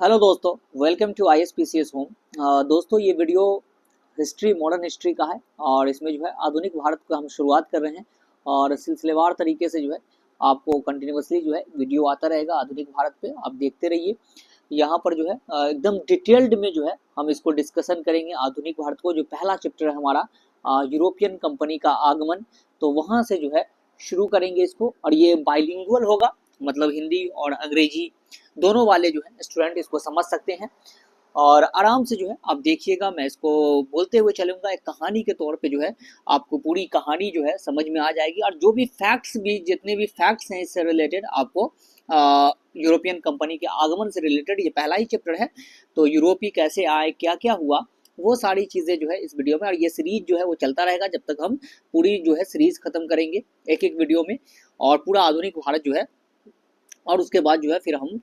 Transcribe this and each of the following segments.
Hello दोस्तों, welcome to ISPCS home. दोस्तों, ये वीडियो हिस्ट्री, मॉडर्न हिस्ट्री का है और इसमें जो है आधुनिक भारत का हम शुरुआत कर रहे हैं और सिलसिलेवार तरीके से जो है आपको कंटिन्यूअसली जो है वीडियो आता रहेगा आधुनिक भारत पे। आप देखते रहिए। यहाँ पर जो है एकदम डिटेल्ड में जो है हम इसको डिस्कशन करेंगे आधुनिक भारत को। जो पहला चैप्टर है हमारा यूरोपियन कंपनी का आगमन, तो वहाँ से जो है शुरू करेंगे इसको और ये बाइलिंगुअल होगा, मतलब हिंदी और अंग्रेजी दोनों वाले जो है स्टूडेंट इसको समझ सकते हैं और आराम से जो है आप देखिएगा। मैं इसको बोलते हुए चलूंगा, एक कहानी के तौर पे जो है आपको पूरी कहानी जो है समझ में आ जाएगी और जो भी फैक्ट्स भी जितने भी फैक्ट्स हैं इससे रिलेटेड आपको यूरोपियन कंपनी के आगमन से रिलेटेड, ये पहला ही चैप्टर है तो यूरोपी कैसे आए, क्या क्या हुआ, वो सारी चीज़ें जो है इस वीडियो में। और ये सीरीज जो है वो चलता रहेगा जब तक हम पूरी जो है सीरीज खत्म करेंगे एक एक वीडियो में, और पूरा आधुनिक भारत जो है। और उसके बाद जो है फिर हम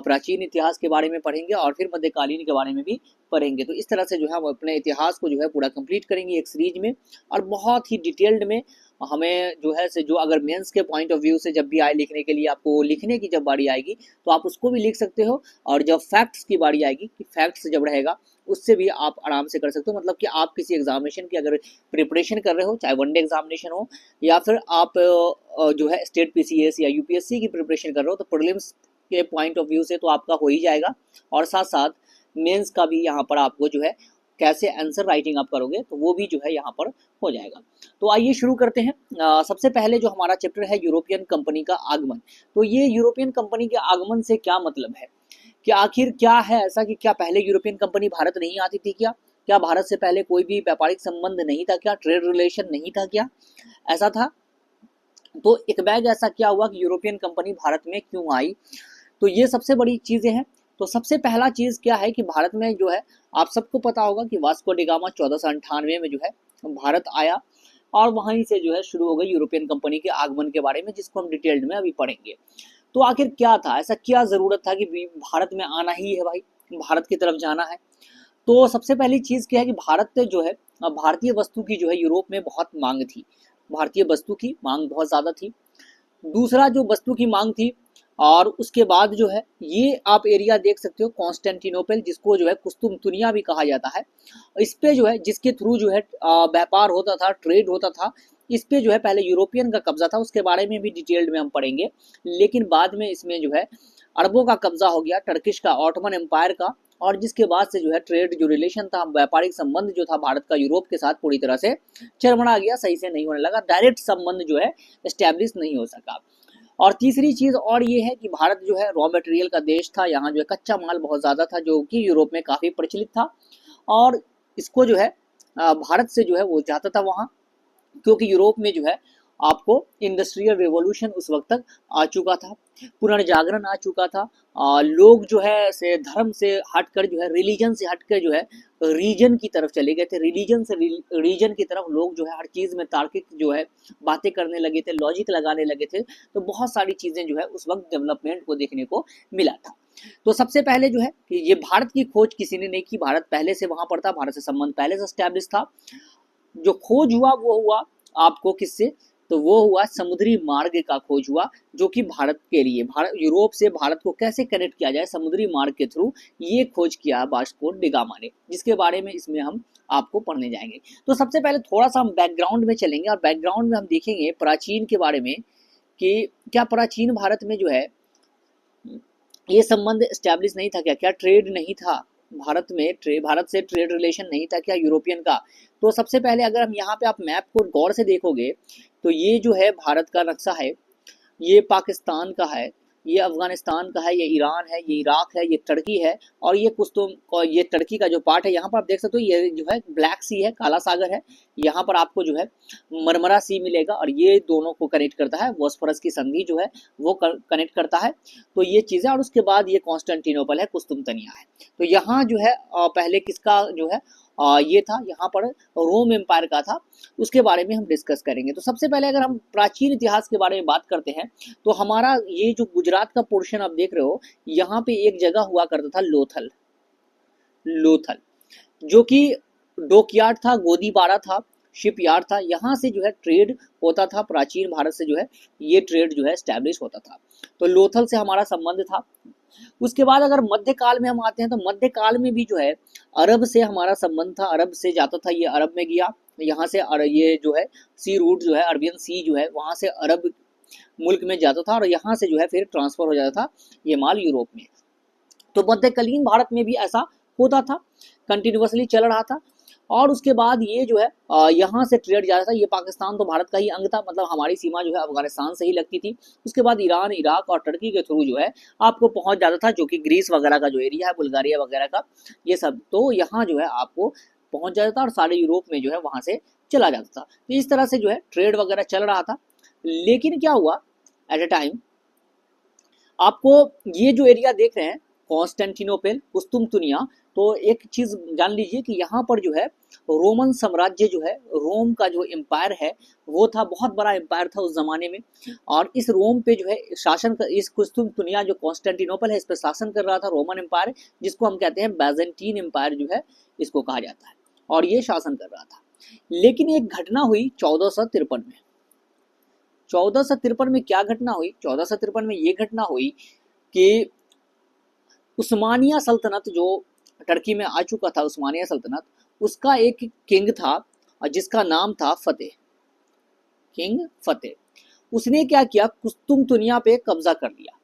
प्राचीन इतिहास के बारे में पढ़ेंगे और फिर मध्यकालीन के बारे में भी पढ़ेंगे। तो इस तरह से जो है हम अपने इतिहास को जो है पूरा कंप्लीट करेंगे एक सीरीज में और बहुत ही डिटेल्ड में। हमें जो है से जो अगर मेंस के पॉइंट ऑफ व्यू से जब भी आए लिखने के लिए, आपको लिखने की जब बारी आएगी तो आप उसको भी लिख सकते हो, और जब फैक्ट्स की बारी आएगी कि फैक्ट्स जब रहेगा उससे भी आप आराम से कर सकते हो। मतलब कि आप किसी एग्जामिनेशन की अगर प्रिपरेशन कर रहे हो, चाहे वनडे एग्जामिनेशन हो या फिर आप जो है स्टेट PCS या UPSC की प्रिपरेशन कर रहे हो, तो प्रीलिम्स के पॉइंट ऑफ व्यू से तो आपका हो ही जाएगा और साथ साथ मेंस का भी यहाँ पर आपको जो है कैसे आंसर राइटिंग आप करोगे तो वो भी जो है यहाँ पर हो जाएगा। तो आइए शुरू करते हैं। सबसे पहले जो हमारा चैप्टर है यूरोपियन कंपनी का आगमन। तो ये यूरोपियन कंपनी के आगमन से क्या मतलब है कि आखिर क्या है ऐसा कि क्या पहले यूरोपियन कंपनी भारत नहीं आती थी क्या? क्या भारत से पहले कोई भी व्यापारिक संबंध नहीं था क्या? ट्रेड रिलेशन नहीं था क्या? ऐसा था? तो एक बैग ऐसा क्या हुआ कि यूरोपियन कंपनी भारत में क्यों आई? तो ये सबसे बड़ी चीज़ें हैं। तो सबसे पहला चीज़ क्या है कि भारत में जो है आप सबको पता होगा कि वास्को डी गामा 1498 में जो है भारत आया और वहीं से जो है शुरू हो गई यूरोपियन कंपनी के आगमन के बारे में, जिसको हम डिटेल्ड में अभी पढ़ेंगे। तो आखिर क्या था, ऐसा क्या ज़रूरत था कि भारत में आना ही है भाई, भारत की तरफ जाना है? तो सबसे पहली चीज़ क्या है कि भारत जो है भारतीय वस्तु की जो है यूरोप में बहुत मांग थी। भारतीय वस्तु की मांग बहुत ज़्यादा थी। दूसरा जो वस्तु की मांग थी, और उसके बाद जो है ये आप एरिया देख सकते हो कॉन्स्टेंटिनोपल, जिसको जो है कुस्तुनतुनिया भी कहा जाता है। इस पे जो है जिसके थ्रू जो है व्यापार होता था, ट्रेड होता था, इस पे जो है पहले यूरोपियन का कब्जा था। उसके बारे में भी डिटेल्ड में हम पढ़ेंगे, लेकिन बाद में इसमें जो है अरबों का कब्जा हो गया, टर्किश का, ऑटोमन एम्पायर का। और जिसके बाद से जो है ट्रेड जो रिलेशन था, व्यापारिक संबंध जो था भारत का यूरोप के साथ पूरी तरह से चरमरा गया, सही से नहीं होने लगा, डायरेक्ट संबंध जो है एस्टेब्लिश नहीं हो सका। और तीसरी चीज़ और ये है कि भारत जो है रॉ मटेरियल का देश था। यहाँ जो है कच्चा माल बहुत ज़्यादा था जो कि यूरोप में काफ़ी प्रचलित था, और इसको जो है भारत से जो है वो जाता था वहाँ, क्योंकि यूरोप में जो है आपको इंडस्ट्रियल रिवॉल्यूशन उस वक्त तक आ चुका था, पुनर्जागरण आ चुका था। लोग जो है से धर्म से हटकर जो है, रिलीजन से हटकर जो है रीजन की तरफ चले गए थे। रिलीजन से रीजन की तरफ लोग जो है हर चीज़ में तार्किक जो है बातें करने लगे थे, लॉजिक लगाने लगे थे। तो बहुत सारी चीज़ें जो है उस वक्त डेवलपमेंट को देखने को मिला था। तो सबसे पहले जो है कि ये भारत की खोज किसी ने नहीं की, भारत पहले से वहाँ पर था, भारत से संबंध पहले से स्टैब्लिश था। जो खोज हुआ वो हुआ आपको किससे, तो वो हुआ समुद्री मार्ग का खोज हुआ, जो कि भारत के लिए, भारत यूरोप से भारत को कैसे कनेक्ट किया जाए समुद्री मार्ग के थ्रू, ये खोज किया वास्को डी गामा ने, जिसके बारे में इसमें हम आपको पढ़ने जाएंगे। तो सबसे पहले थोड़ा सा हम बैकग्राउंड में चलेंगे और बैकग्राउंड में हम देखेंगे प्राचीन के बारे में कि क्या प्राचीन भारत में जो है ये संबंध स्टैब्लिश नहीं था क्या? क्या ट्रेड नहीं था भारत में? भारत से ट्रेड रिलेशन नहीं था क्या यूरोपियन का? तो सबसे पहले अगर हम यहाँ पे आप मैप को गौर से देखोगे तो ये जो है भारत का नक्शा है, ये पाकिस्तान का है, ये अफगानिस्तान का है, ये ईरान है, ये इराक है, ये टर्की है, और ये कुछ तो ये टर्की का जो पार्ट है यहाँ पर आप देख सकते हो, ये जो है ब्लैक सी है, काला सागर है। यहाँ पर आपको जो है मरमरा सी मिलेगा और ये दोनों को कनेक्ट करता है, बॉस्फोरस की संधि जो है वो कनेक्ट करता है। तो ये चीज़ें, और उसके बाद ये कॉन्स्टेंटिनोपल है, कुस्तुनतनिया है। तो यहाँ जो है पहले किसका जो है ये था, यहाँ पर रोम एम्पायर का था। उसके बारे में हम डिस्कस करेंगे। तो सबसे पहले अगर हम प्राचीन इतिहास के बारे में बात करते हैं तो हमारा ये जो गुजरात का पोर्शन आप देख रहे हो, यहाँ पे एक जगह हुआ करता था लोथल। लोथल जो कि डॉकयार्ड था, गोदीबारा था, शिप यार्ड था। यहाँ से जो है ट्रेड होता था, प्राचीन भारत से जो है ये ट्रेड जो है स्टैब्लिश होता था। तो लोथल से हमारा संबंध था। उसके बाद अगर मध्यकाल में हम आते हैं तो मध्यकाल में भी जो है अरब से हमारा संबंध था, अरब से जाता था, ये अरब में गया, यहाँ से ये जो है सी रूट जो है अरबियन सी जो है वहाँ से अरब मुल्क में जाता था और यहाँ से जो है फिर ट्रांसफर हो जाता था ये माल यूरोप में। तो मध्यकालीन भारत में भी ऐसा होता था, कंटिन्यूसली चल रहा था। और उसके बाद ये जो है यहाँ से ट्रेड जा रहा था, ये पाकिस्तान तो भारत का ही अंग था, मतलब हमारी सीमा जो है अफगानिस्तान से ही लगती थी। उसके बाद ईरान, इराक और टर्की के थ्रू जो है आपको पहुंच जाता था, जो कि ग्रीस वगैरह का जो एरिया है, बुल्गारिया वगैरह का, ये सब तो यहाँ जो है आपको पहुंच जाता था और सारे यूरोप में जो है वहाँ से चला जाता था। तो इस तरह से जो है ट्रेड वगैरह चल रहा था। लेकिन क्या हुआ एट ए टाइम, आपको ये जो एरिया देख रहे हैं कॉन्स्टेंटिनोपल, कुस्तुनतुनिया, तो एक चीज जान लीजिए कि यहाँ पर जो है रोमन साम्राज्य जो है, रोम का जो एम्पायर है वो था, बहुत बड़ा एम्पायर था उस जमाने में। और इस रोम पे जो है शासन कर, इस कुस्तुनतुनिया जो कॉन्स्टेंटिनोपल है इस पर शासन कर रहा था रोमन एम्पायर, जिसको हम कहते हैं बैजेंटीन एम्पायर जो है इसको कहा जाता है, और ये शासन कर रहा था। लेकिन एक घटना हुई 1453 में। 1453 में क्या घटना हुई? 1453 में ये घटना हुई कि उस्मानिया सल्तनत जो टर्की में आ चुका था, उस्मानिया सल्तनत, उसका एक किंग था जिसका नाम था फतेह, किंग फतेह। उसने क्या किया, कुस्तुनतुनिया पे कब्जा कर लिया,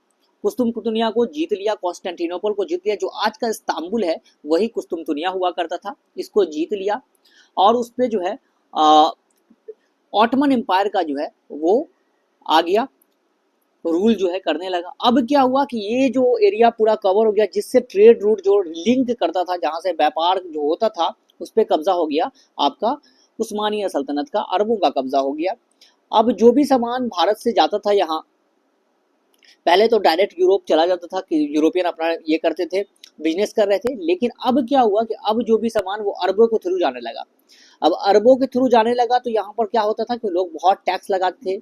कुस्तुनतुनिया को जीत लिया, कॉन्स्टेंटिनोपल को जीत लिया, जो आज का इस्तांबुल है वही कुस्तुनतुनिया हुआ करता था, इसको जीत लिया। और उस पर जो है ऑटमन एम्पायर का जो है वो आ गया, रूल जो है करने लगा। अब क्या हुआ कि ये जो एरिया पूरा कवर हो गया, जिससे ट्रेड रूट जो लिंक करता था, जहां से व्यापार जो होता था, उस पर कब्जा हो गया आपका उस्मानिया सल्तनत का, अरबों का कब्जा हो गया। अब जो भी सामान भारत से जाता था यहाँ, पहले तो डायरेक्ट यूरोप चला जाता था कि यूरोपियन अपना ये करते थे, बिजनेस कर रहे थे। लेकिन अब क्या हुआ कि अब जो भी सामान वो अरबों के थ्रू जाने लगा। अब अरबों के थ्रू जाने लगा तो यहाँ पर क्या होता था कि लोग बहुत टैक्स लगाते थे,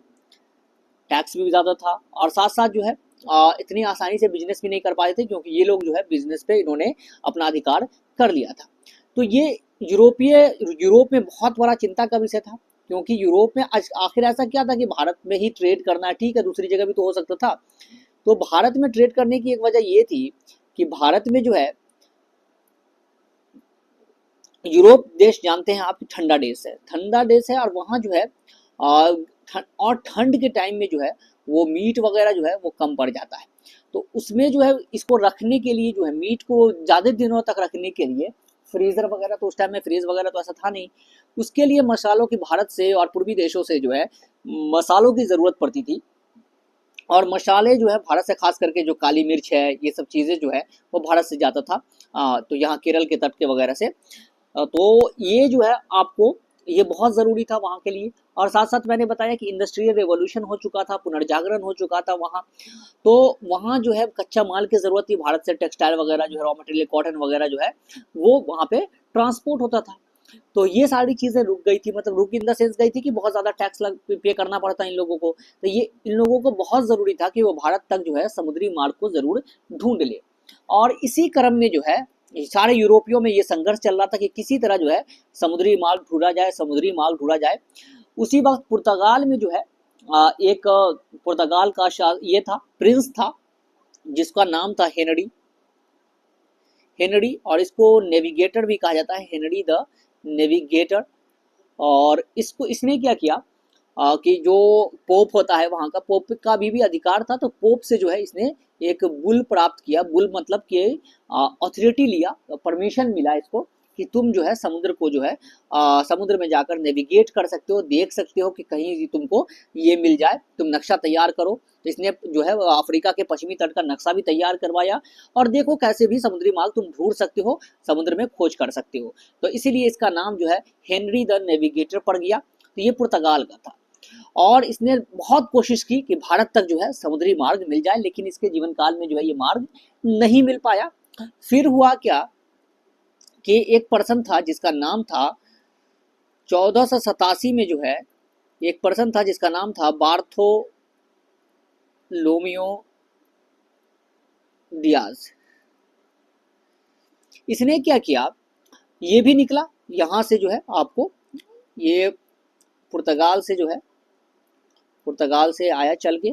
टैक्स भी ज़्यादा था, और साथ साथ जो है इतनी आसानी से बिजनेस भी नहीं कर पाए थे, क्योंकि ये लोग जो है बिजनेस पे इन्होंने अपना अधिकार कर लिया था। तो ये यूरोप में बहुत बड़ा चिंता का विषय था, क्योंकि यूरोप में आखिर ऐसा क्या था कि भारत में ही ट्रेड करना, ठीक है दूसरी जगह भी तो हो सकता था। तो भारत में ट्रेड करने की एक वजह ये थी कि भारत में जो है, यूरोप देश जानते हैं आप ठंडा देश है, ठंडा देश है, और वहाँ जो है और ठंड के टाइम में जो है वो मीट वगैरह जो है वो कम पड़ जाता है। तो उसमें जो है इसको रखने के लिए जो है, मीट को ज़्यादा दिनों तक रखने के लिए फ्रीज़र वगैरह, तो उस टाइम में फ्रीज वगैरह तो ऐसा था नहीं, उसके लिए मसालों की भारत से और पूर्वी देशों से जो है मसालों की ज़रूरत पड़ती थी। और मसाले जो है भारत से, खास करके जो काली मिर्च है, ये सब चीज़ें जो है वो भारत से जाता था, तो यहाँ केरल के तट के वगैरह से। तो ये जो है आपको ये बहुत ज़रूरी था वहाँ के लिए। और साथ साथ मैंने बताया कि इंडस्ट्रियल रेवोल्यूशन हो चुका था, पुनर्जागरण हो चुका था वहाँ, तो वहाँ जो है कच्चा माल की ज़रूरत थी, भारत से टेक्सटाइल वगैरह जो है, रॉ मटेरियल कॉटन वगैरह जो है वो वहाँ पे ट्रांसपोर्ट होता था। तो ये सारी चीज़ें रुक गई थी, मतलब रुक इन द सेंस गई थी कि बहुत ज़्यादा टैक्स पे करना पड़ता इन लोगों को। तो ये इन लोगों को बहुत ज़रूरी था कि वो भारत तक जो है समुद्री मार्ग को ज़रूर ढूंढ ले। और इसी क्रम में जो है सारे यूरोपियों में ये संघर्ष चल रहा था कि किसी तरह जो है समुद्री मार्ग ढूंढा जाए, समुद्री मार्ग ढूंढा जाए। उसी वक्त पुर्तगाल में जो है एक पुर्तगाल का ये था, प्रिंस था, जिसका नाम था हेनरी, और इसको नेविगेटर भी कहा जाता है, हेनरी द नेविगेटर। और इसको इसने क्या किया कि जो पोप होता है वहाँ का, पोप का भी अधिकार था, तो पोप से जो है इसने एक बुल प्राप्त किया, बुल मतलब कि अथॉरिटी लिया, परमिशन मिला इसको कि तुम जो है समुद्र को जो है समुद्र में जाकर नेविगेट कर सकते हो, देख सकते हो कि कहीं तुमको ये मिल जाए, तुम नक्शा तैयार करो। तो इसने जो है अफ्रीका के पश्चिमी तट का नक्शा भी तैयार करवाया, और देखो कैसे भी समुद्री मार्ग तुम ढूंढ सकते हो, समुद्र में खोज कर सकते हो। तो इसीलिए इसका नाम जो है हेनरी द नेविगेटर पड़ गया। तो ये पुर्तगाल का था, और इसने बहुत कोशिश की कि भारत तक जो है समुद्री मार्ग मिल जाए, लेकिन इसके जीवन काल में जो है ये मार्ग नहीं मिल पाया। फिर हुआ क्या कि एक पर्सन था जिसका नाम था 1487 में जो है एक पर्सन था जिसका नाम था बार्थोलोमियो डियाज। इसने क्या किया, ये भी निकला यहाँ से जो है आपको, ये पुर्तगाल से जो है, पुर्तगाल से आया चल के,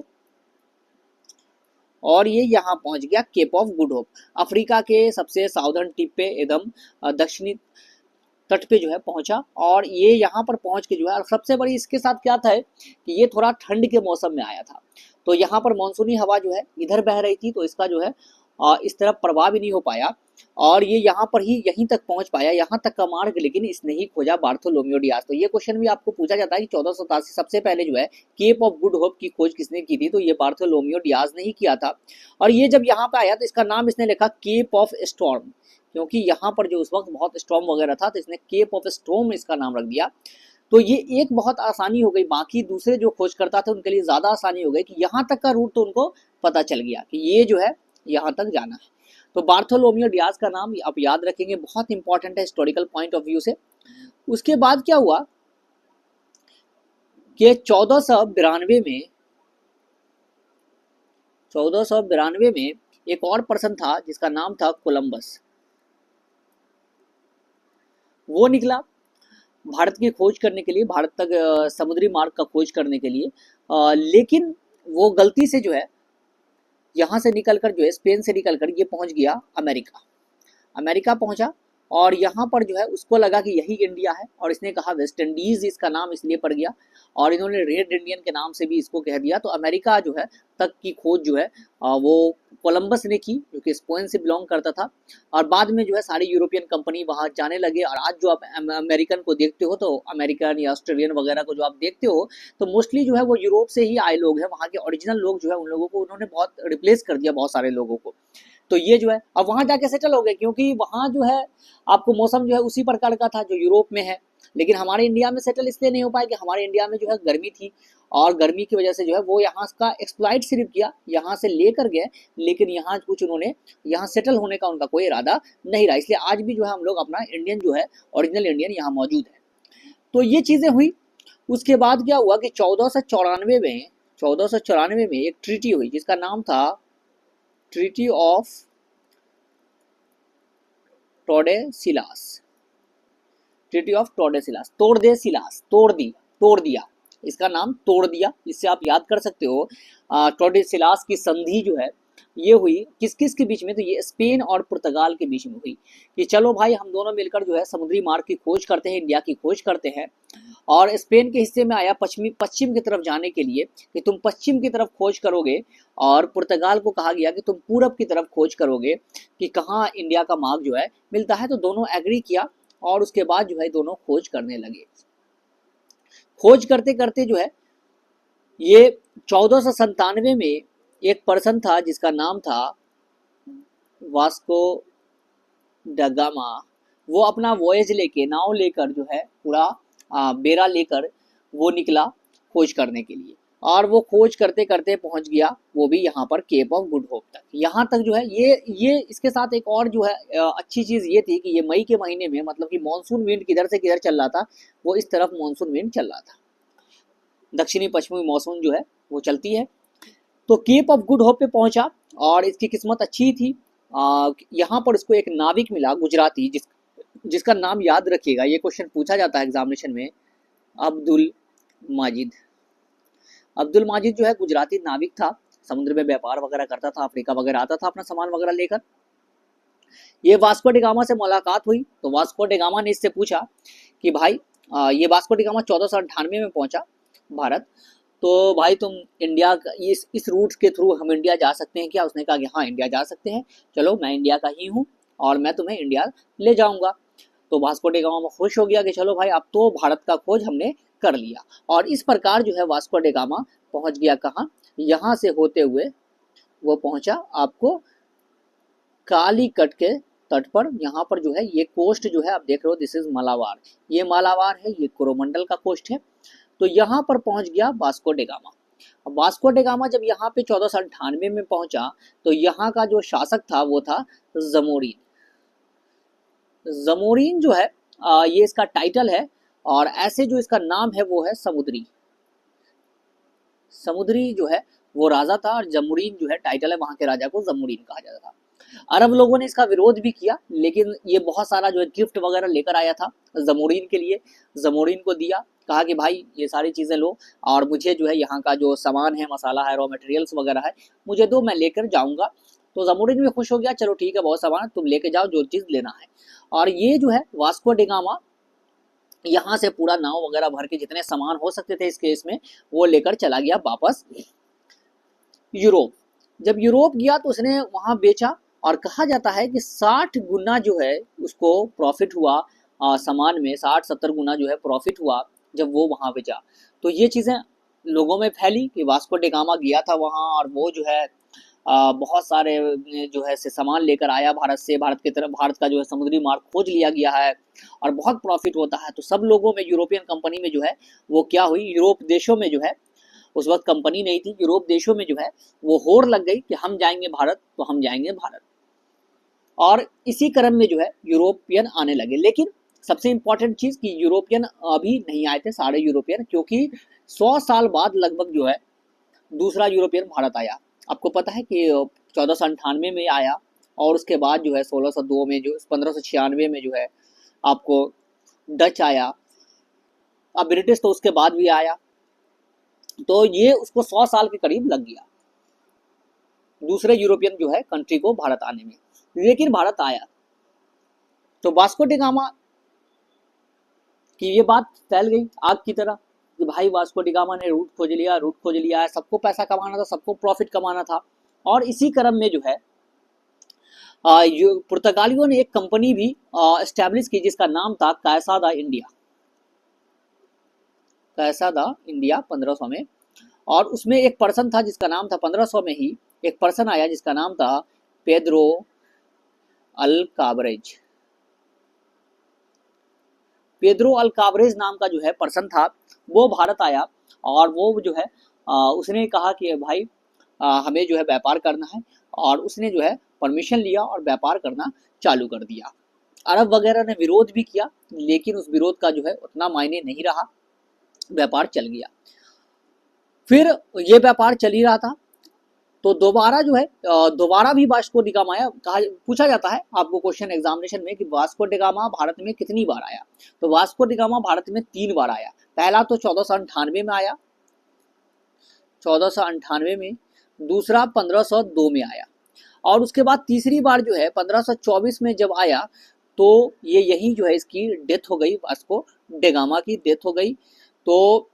और ये यहाँ पहुंच गया Cape of Good Hope, Africa के सबसे साउदर्न टिप पे एकदम दक्षिणी तट पे जो है पहुंचा। और ये यहाँ पर पहुंच के जो है, और सबसे बड़ी इसके साथ क्या था कि ये थोड़ा ठंड के मौसम में आया था, तो यहाँ पर मानसूनी हवा जो है इधर बह रही थी, तो इसका जो है इस तरफ प्रभाव ही नहीं हो पाया, और ये यहाँ पर ही यहीं तक पहुंच पाया, यहाँ तक का मार्ग लेकिन इसने ही खोजा बार्थोलोम्यू डियाज। तो ये क्वेश्चन भी आपको पूछा जाता है कि 1487 सबसे पहले जो है केप ऑफ गुड होप की खोज किसने की थी, तो ये बार्थोलोम्यू डियाज ने ही किया था। और ये जब यहाँ पे आया तो इसका नाम इसने लिखा केप ऑफ स्टॉर्म, क्योंकि यहाँ पर जो उस वक्त बहुत स्टॉर्म वगैरह था, तो इसने केप ऑफ स्टॉर्म इसका नाम रख दिया। तो ये एक बहुत आसानी हो गई, बाकी दूसरे जो खोजकर्ता थे उनके लिए ज़्यादा आसानी हो गई कि यहाँ तक का रूट तो उनको पता चल गया कि ये जो है यहाँ तक जाना है। तो बार्थोलोम्यू डियाज का नाम आप याद रखेंगे, बहुत इंपॉर्टेंट है हिस्टोरिकल पॉइंट ऑफ व्यू से। उसके बाद क्या हुआ कि 1492 में एक और पर्सन था जिसका नाम था कोलंबस। वो निकला भारत की खोज करने के लिए, भारत तक समुद्री मार्ग का खोज करने के लिए, लेकिन वो गलती से जो है यहाँ से निकलकर जो है स्पेन से निकलकर ये पहुँच गया अमेरिका पहुँचा। और यहाँ पर जो है उसको लगा कि यही इंडिया है, और इसने कहा वेस्ट इंडीज इसका नाम इसलिए पड़ गया, और इन्होंने रेड इंडियन के नाम से भी इसको कह दिया। तो अमेरिका जो है तक की खोज जो है वो कोलंबस ने की, जो कि स्पेन से बिलोंग करता था। और बाद में जो है सारी यूरोपियन कंपनी वहाँ जाने लगे। और आज जो आप अमेरिकन को देखते हो, तो अमेरिकन या ऑस्ट्रेलियन वगैरह को जो आप देखते हो, तो मोस्टली जो है वो यूरोप से ही आए लोग हैं। वहाँ के ओरिजिनल लोग जो है उन लोगों को उन्होंने बहुत रिप्लेस कर दिया, बहुत सारे लोगों को। तो ये जो है अब वहाँ जाके सेटल हो गए, क्योंकि वहाँ जो है आपको मौसम जो है उसी प्रकार का था जो यूरोप में है। लेकिन हमारे इंडिया में सेटल इसलिए नहीं हो पाए कि हमारे इंडिया में जो है गर्मी थी, और गर्मी की वजह से जो है वो यहाँ का एक्सप्लॉइट सिर्फ किया, यहाँ से लेकर गए, लेकिन यहाँ कुछ उन्होंने यहाँ सेटल होने का उनका कोई इरादा नहीं रहा। इसलिए आज भी जो है हम लोग अपना इंडियन जो है ओरिजिनल इंडियन यहाँ मौजूद है। तो ये चीज़ें हुई। उसके बाद क्या हुआ कि 1494 में एक ट्रीटी हुई जिसका नाम था ट्रीटी ऑफ टोर्डेसिलास। तोड़ दिया, इसका नाम तोड़ दिया, इससे आप याद कर सकते हो। टोर्डेसिलास की संधि जो है ये हुई किस किस के बीच में, तो ये स्पेन और पुर्तगाल के बीच में हुई कि चलो भाई हम दोनों मिलकर जो है समुद्री मार्ग की खोज करते हैं, इंडिया की खोज करते हैं। और स्पेन के हिस्से में आया पश्चिम की तरफ जाने के लिए कि तुम पश्चिम की तरफ खोज करोगे, और पुर्तगाल को कहा गया कि तुम पूरब की तरफ खोज करोगे कि कहाँ इंडिया का मार्ग जो है मिलता है। तो दोनों एग्री किया, और उसके बाद जो है दोनों खोज करने लगे। खोज करते करते जो है ये 1497 में एक पर्सन था जिसका नाम था वास्को ड गामा। वो अपना वॉयज लेके, नाव लेकर जो है पूरा बेड़ा लेकर वो निकला खोज करने के लिए, और वो खोज करते करते पहुंच गया वो भी यहाँ पर केप ऑफ गुड होप तक। यहाँ तक जो है ये इसके साथ एक और जो है अच्छी चीज़ ये थी कि ये मई के महीने में, मतलब कि मानसून विंड किधर से किधर चल रहा था, वो इस तरफ मानसून विंड चल रहा था, दक्षिणी पश्चिमी मानसून जो है वो चलती है। तो केप ऑफ गुड होप पे पहुंचा, और इसकी किस्मत अच्छी थी। यहाँ पर इसको एक नाविक मिला गुजराती, जिसका नाम याद रखिएगा, ये क्वेश्चन पूछा जाता है एग्जामिनेशन में, अब्दुल माजिद जो है गुजराती नाविक था, समुद्र में व्यापार वगैरह करता था, अफ्रीका वगैरह आता था अपना सामान वगैरह लेकर। ये वास्को डी गामा से मुलाकात हुई, तो वास्को डी गामा ने इससे पूछा कि भाई ये वास्को डी गामा 1498 में पहुंचा भारत, तो भाई तुम इंडिया इस रूट के थ्रू हम इंडिया जा सकते हैं क्या? उसने कहा कि हाँ इंडिया जा सकते हैं, चलो मैं इंडिया का ही हूँ और मैं तुम्हें इंडिया ले जाऊंगा। तो वास्को डी गामा खुश हो गया कि चलो भाई अब तो भारत का खोज हमने कर लिया। और इस प्रकार जो है वास्को डी गामा पहुंच गया कहाँ, यहाँ से होते हुए वो पहुंचा आपको कालीकट के तट पर। यहाँ पर जो है ये कोस्ट जो है आप देख रहे हो, दिस इज मालाबार, ये मालाबार है, ये कोरोमंडल का कोस्ट है। तो यहाँ पर पहुंच गया वास्को डी गामा। अब वास्को डी गामा जब यहाँ पे 1498 में पहुंचा, तो यहाँ का जो शासक था वो था जमोरीन। जमोरीन जो है ये इसका टाइटल है, और ऐसे जो इसका नाम है वो है समुद्री जो है वो राजा था, और जमोरीन जो है टाइटल है, वहां के राजा को जमोरीन कहा जाता था। अरब लोगों ने इसका विरोध भी किया, लेकिन ये बहुत सारा जो है गिफ्ट वगैरह लेकर आया था जमोरीन के लिए, जमोरीन को दिया, कहा कि भाई ये सारी चीज़ें लो और मुझे जो है यहाँ का जो सामान है, मसाला है, रॉ मटेरियल्स वगैरह है, मुझे दो, मैं लेकर जाऊँगा। तो जमोरीन भी खुश हो गया, चलो ठीक है, बहुत सामान तुम लेके जाओ जो चीज़ लेना है। और ये जो है वास्को डिगामा यहाँ से पूरा नाव वगैरह भर के जितने सामान हो सकते थे इस केस में, वो लेकर चला गया वापस यूरोप। जब यूरोप गया तो उसने वहाँ बेचा, और कहा जाता है कि 60 गुना जो है उसको प्रॉफिट हुआ, सामान में 60-70 गुना जो है प्रॉफिट हुआ जब वो वहाँ बेचा। तो ये चीज़ें लोगों में फैली कि वास्को डिगामा गया था वहाँ और वो जो है बहुत सारे जो है से सामान लेकर आया भारत से, भारत की तरफ, भारत का जो है समुद्री मार्ग खोज लिया गया है और बहुत प्रॉफिट होता है। तो सब लोगों में, यूरोपियन कंपनी में जो है वो क्या हुई, यूरोप देशों में जो है, उस वक्त कंपनी नहीं थी, यूरोप देशों में जो है वो होड़ लग गई कि हम जाएंगे भारत, तो हम जाएंगे भारत। और इसी क्रम में जो है यूरोपियन आने लगे। लेकिन सबसे इंपॉर्टेंट चीज़ कि यूरोपियन अभी नहीं आए थे सारे यूरोपियन, क्योंकि 100 साल बाद लगभग जो है दूसरा यूरोपियन भारत आया। आपको पता है कि 1498 में आया, और उसके बाद जो है 1602 में, जो 1596 में जो है आपको डच आया। अब ब्रिटिश तो उसके बाद भी आया, तो ये उसको 100 साल के करीब लग गया दूसरे यूरोपियन जो है कंट्री को भारत आने में। लेकिन भारत आया तो वास्को डिगामा की ये बात फैल गई आग की तरह कि भाई वास्को डिगामा ने रूट खोज लिया, रूट खोज लिया है, सबको पैसा कमाना था, सबको प्रॉफिट कमाना था। और इसी क्रम में जो है पुर्तगालियों ने एक कंपनी भी एस्टैब्लिश की जिसका नाम था कैसा दा इंडिया, कैसा दा इंडिया 1500 में। और उसमें एक पर्सन था जिसका नाम था, 1500 में ही एक पर्सन आया जिसका नाम था पेड्रो अल्काब्रेज। पेड्रो अल्काब्रेज नाम का जो है पर्सन था, वो भारत आया और वो जो है उसने कहा कि भाई हमें जो है व्यापार करना है, और उसने जो है परमिशन लिया और व्यापार करना चालू कर दिया। अरब वगैरह ने विरोध भी किया, लेकिन उस विरोध का जो है उतना मायने नहीं रहा, व्यापार चल गया। फिर ये व्यापार चल ही रहा था, तो दोबारा जो है दोबारा भी वास्को डिगामा आया। कहा, पूछा जाता है आपको क्वेश्चन एग्जामिनेशन में कि वास्को डिगामा भारत में कितनी बार आया, तो वास्को डिगामा भारत में 3 बार आया। पहला तो 1498 में आया, 1498 में, दूसरा 1502 में आया, और उसके बाद तीसरी बार जो है 1524 में जब आया तो ये यही जो है इसकी डेथ हो गई, वास्को डिगामा की डेथ हो गई। तो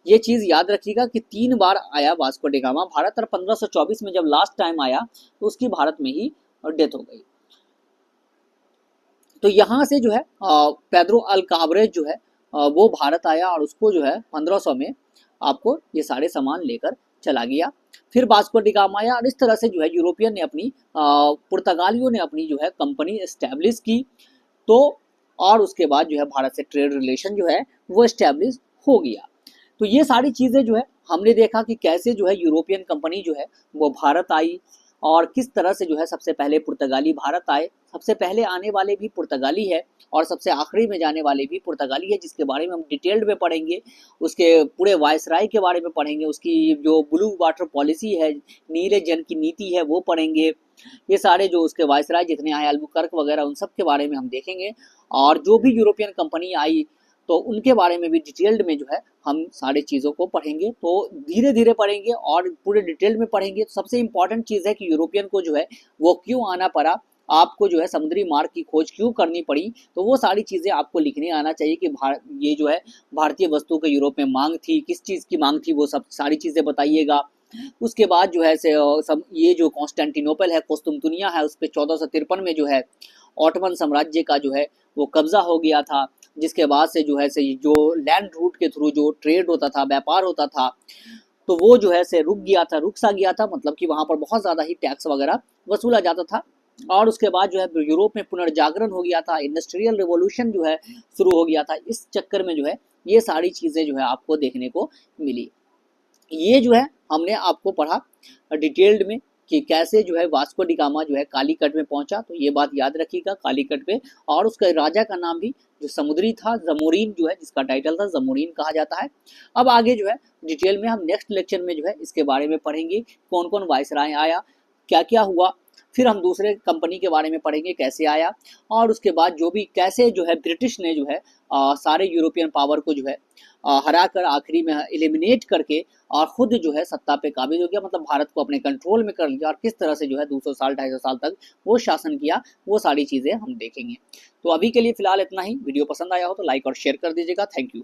ये चीज़ याद रखिएगा कि 3 बार आया वास्को डिगामा भारत, और 1524 में जब लास्ट टाइम आया तो उसकी भारत में ही डेथ हो गई। तो यहाँ से जो है पेड्रो अल्काब्रेज जो है वो भारत आया और उसको जो है 1500 में आपको ये सारे सामान लेकर चला गया। फिर वास्को डिगामा आया, और इस तरह से जो है यूरोपियन ने अपनी पुर्तगालियों ने अपनी जो है कंपनी एस्टैब्लिश की। तो और उसके बाद जो है भारत से ट्रेड रिलेशन जो है वो एस्टैब्लिश हो गया। तो ये सारी चीज़ें जो है हमने देखा कि कैसे जो है यूरोपियन कंपनी जो है वो भारत आई, और किस तरह से जो है सबसे पहले पुर्तगाली भारत आए। सबसे पहले आने वाले भी पुर्तगाली है और सबसे आखिरी में जाने वाले भी पुर्तगाली है, जिसके बारे में हम डिटेल्ड में पढ़ेंगे। उसके पूरे वायसराय के बारे में पढ़ेंगे, उसकी जो ब्लू वाटर पॉलिसी है, नीले जन की नीति है, वो पढ़ेंगे। ये सारे जो उसके वायसराय जितने आए, अल्बुकर्क वगैरह, उन सब के बारे में हम देखेंगे। और जो भी यूरोपियन कंपनी आई तो उनके बारे में भी डिटेल्ड में जो है हम सारी चीज़ों को पढ़ेंगे। तो धीरे धीरे पढ़ेंगे और पूरे डिटेल्ड में पढ़ेंगे। तो सबसे इम्पॉर्टेंट चीज़ है कि यूरोपियन को जो है वो क्यों आना पड़ा, आपको जो है समुद्री मार्ग की खोज क्यों करनी पड़ी, तो वो सारी चीज़ें आपको लिखने आना चाहिए कि ये जो है भारतीय वस्तु के यूरोप में मांग थी, किस चीज़ की मांग थी, वो सब सारी चीज़ें बताइएगा। उसके बाद जो है सब ये जो कॉन्स्टेंटिनोपल है, कुस्तुनतुनिया है, उस पर 1453 में जो है ऑटोमन साम्राज्य का जो है वो कब्जा हो गया था, जिसके बाद से जो है से जो लैंड रूट के थ्रू जो ट्रेड होता था, व्यापार होता था, तो वो जो है से रुक गया था, रुक सा गया था, मतलब कि वहाँ पर बहुत ज़्यादा ही टैक्स वगैरह वसूला जाता था। और उसके बाद जो है यूरोप में पुनर्जागरण हो गया था, इंडस्ट्रियल रिवॉल्यूशन जो है शुरू हो गया था। इस चक्कर में जो है ये सारी चीज़ें जो है आपको देखने को मिली। ये जो है हमने आपको पढ़ा डिटेल्ड में कि कैसे जो है वास्को डिगामा जो है कालीकट में पहुंचा। तो ये बात याद रखिएगा, कालीकट पे, और उसका राजा का नाम भी जो समुद्री था, जमोरीन जो है, जिसका टाइटल था जमोरीन कहा जाता है। अब आगे जो है डिटेल में हम नेक्स्ट लेक्चर में जो है इसके बारे में पढ़ेंगे, कौन कौन वायसराय आया, क्या क्या हुआ, फिर हम दूसरे कंपनी के बारे में पढ़ेंगे कैसे आया, और उसके बाद जो भी कैसे जो है ब्रिटिश ने जो है सारे यूरोपियन पावर को जो है हरा कर आखिरी में एलिमिनेट करके और खुद जो है सत्ता पे काबिज हो गया, मतलब भारत को अपने कंट्रोल में कर लिया, और किस तरह से जो है 200 साल 250 साल तक वो शासन किया, वो सारी चीज़ें हम देखेंगे। तो अभी के लिए फिलहाल इतना ही। वीडियो पसंद आया हो तो लाइक और शेयर कर दीजिएगा। Thank you.